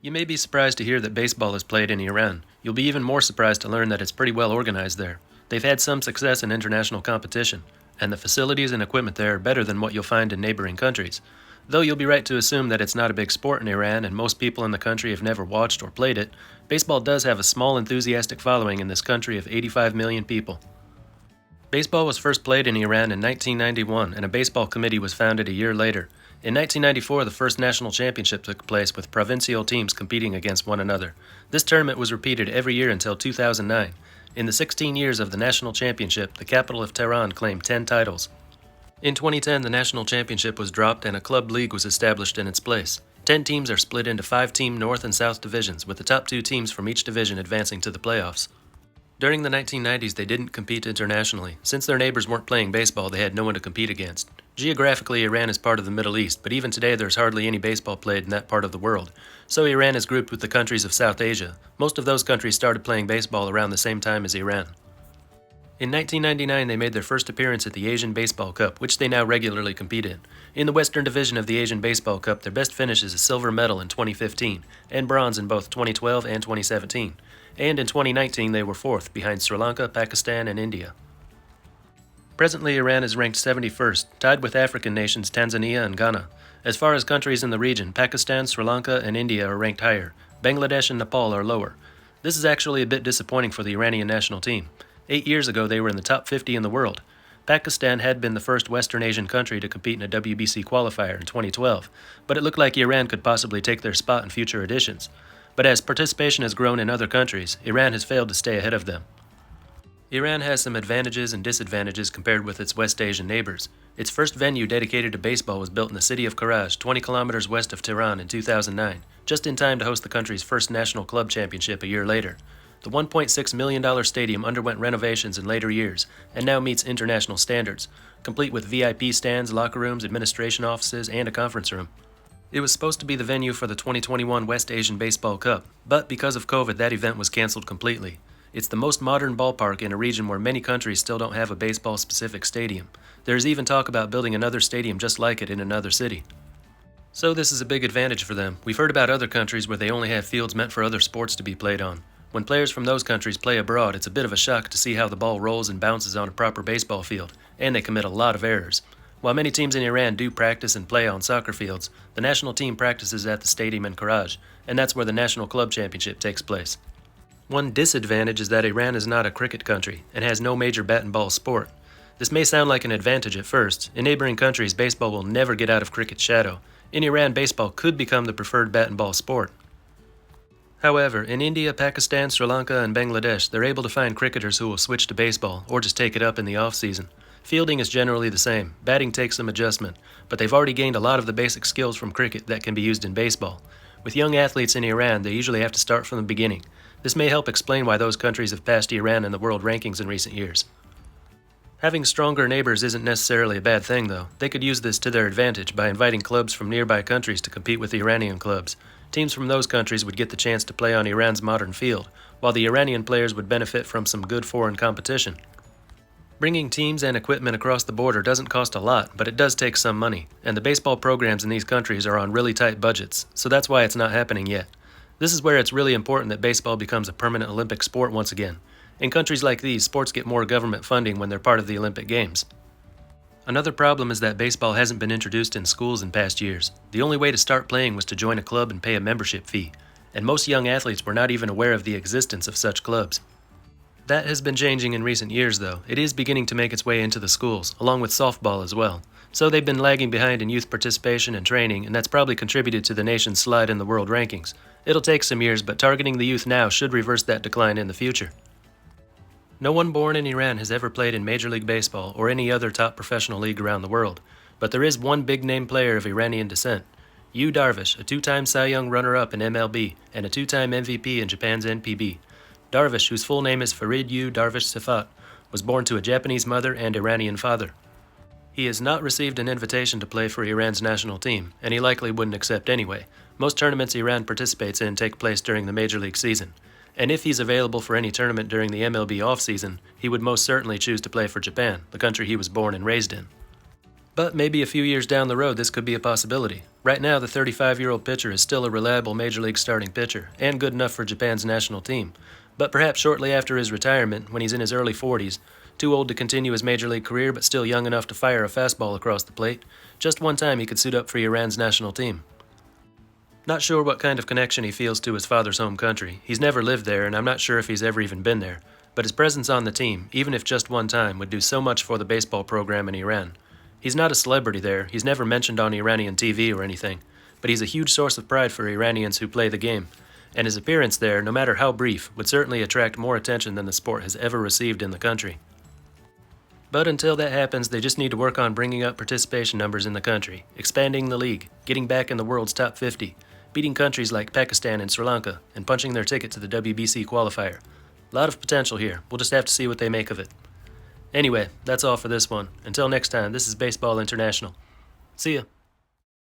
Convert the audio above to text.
You may be surprised to hear that baseball is played in Iran. You'll be even more surprised to learn that it's pretty well organized there. They've had some success in international competition, and the facilities and equipment there are better than what you'll find in neighboring countries. Though you'll be right to assume that it's not a big sport in Iran and most people in the country have never watched or played it, baseball does have a small enthusiastic following in this country of 85 million people. Baseball was first played in Iran in 1991, and a baseball committee was founded a year later. In 1994, the first national championship took place with provincial teams competing against one another. This tournament was repeated every year until 2009. In the 16 years of the national championship, the capital of Tehran claimed 10 titles. In 2010, the national championship was dropped and a club league was established in its place. 10 teams are split into 5-team North and South divisions, with the top 2 teams from each division advancing to the playoffs. During the 1990s, they didn't compete internationally. Since their neighbors weren't playing baseball, they had no one to compete against. Geographically, Iran is part of the Middle East, but even today there's hardly any baseball played in that part of the world. So Iran is grouped with the countries of South Asia. Most of those countries started playing baseball around the same time as Iran. In 1999, they made their first appearance at the Asian Baseball Cup, which they now regularly compete in. In the Western Division of the Asian Baseball Cup, their best finish is a silver medal in 2015, and bronze in both 2012 and 2017. And in 2019, they were 4th, behind Sri Lanka, Pakistan, and India. Presently, Iran is ranked 71st, tied with African nations Tanzania and Ghana. As far as countries in the region, Pakistan, Sri Lanka, and India are ranked higher. Bangladesh and Nepal are lower. This is actually a bit disappointing for the Iranian national team. 8 years ago, they were in the top 50 in the world. Pakistan had been the first Western Asian country to compete in a WBC qualifier in 2012, but it looked like Iran could possibly take their spot in future editions. But as participation has grown in other countries, Iran has failed to stay ahead of them. Iran has some advantages and disadvantages compared with its West Asian neighbors. Its first venue dedicated to baseball was built in the city of Karaj, 20 kilometers west of Tehran in 2009, just in time to host the country's first national club championship a year later. The $1.6 million stadium underwent renovations in later years and now meets international standards, complete with VIP stands, locker rooms, administration offices, and a conference room. It was supposed to be the venue for the 2021 West Asian Baseball Cup, but because of COVID, that event was canceled completely. It's the most modern ballpark in a region where many countries still don't have a baseball-specific stadium. There is even talk about building another stadium just like it in another city. So this is a big advantage for them. We've heard about other countries where they only have fields meant for other sports to be played on. When players from those countries play abroad, it's a bit of a shock to see how the ball rolls and bounces on a proper baseball field, and they commit a lot of errors. While many teams in Iran do practice and play on soccer fields, the national team practices at the stadium in Karaj, and that's where the National Club Championship takes place. One disadvantage is that Iran is not a cricket country and has no major bat and ball sport. This may sound like an advantage at first. In neighboring countries, baseball will never get out of cricket's shadow. In Iran, baseball could become the preferred bat and ball sport. However, in India, Pakistan, Sri Lanka, and Bangladesh, they're able to find cricketers who will switch to baseball or just take it up in the off-season. Fielding is generally the same. Batting takes some adjustment, but they've already gained a lot of the basic skills from cricket that can be used in baseball. With young athletes in Iran, they usually have to start from the beginning. This may help explain why those countries have passed Iran in the world rankings in recent years. Having stronger neighbors isn't necessarily a bad thing, though. They could use this to their advantage by inviting clubs from nearby countries to compete with the Iranian clubs. Teams from those countries would get the chance to play on Iran's modern field, while the Iranian players would benefit from some good foreign competition. Bringing teams and equipment across the border doesn't cost a lot, but it does take some money, and the baseball programs in these countries are on really tight budgets, so that's why it's not happening yet. This is where it's really important that baseball becomes a permanent Olympic sport once again. In countries like these, sports get more government funding when they're part of the Olympic Games. Another problem is that baseball hasn't been introduced in schools in past years. The only way to start playing was to join a club and pay a membership fee, and most young athletes were not even aware of the existence of such clubs. That has been changing in recent years, though. It is beginning to make its way into the schools, along with softball as well. So they've been lagging behind in youth participation and training, and that's probably contributed to the nation's slide in the world rankings. It'll take some years, but targeting the youth now should reverse that decline in the future. No one born in Iran has ever played in Major League Baseball or any other top professional league around the world, but there is one big-name player of Iranian descent. Yu Darvish, a 2-time Cy Young runner-up in MLB and a 2-time MVP in Japan's NPB. Darvish, whose full name is Farid Yu Darvish Sifat, was born to a Japanese mother and Iranian father. He has not received an invitation to play for Iran's national team, and he likely wouldn't accept anyway. Most tournaments Iran participates in take place during the Major League season, and if he's available for any tournament during the MLB off-season, he would most certainly choose to play for Japan, the country he was born and raised in. But maybe a few years down the road this could be a possibility. Right now, the 35-year-old pitcher is still a reliable Major League starting pitcher, and good enough for Japan's national team. But perhaps shortly after his retirement, when he's in his early 40s, too old to continue his Major League career but still young enough to fire a fastball across the plate, just one time he could suit up for Iran's national team. Not sure what kind of connection he feels to his father's home country. He's never lived there, and I'm not sure if he's ever even been there. But his presence on the team, even if just one time, would do so much for the baseball program in Iran. He's not a celebrity there, he's never mentioned on Iranian TV or anything, but he's a huge source of pride for Iranians who play the game, and his appearance there, no matter how brief, would certainly attract more attention than the sport has ever received in the country. But until that happens, they just need to work on bringing up participation numbers in the country, expanding the league, getting back in the world's top 50, beating countries like Pakistan and Sri Lanka, and punching their ticket to the WBC qualifier. A lot of potential here, we'll just have to see what they make of it. Anyway, that's all for this one. Until next time, this is Baseball International. See ya.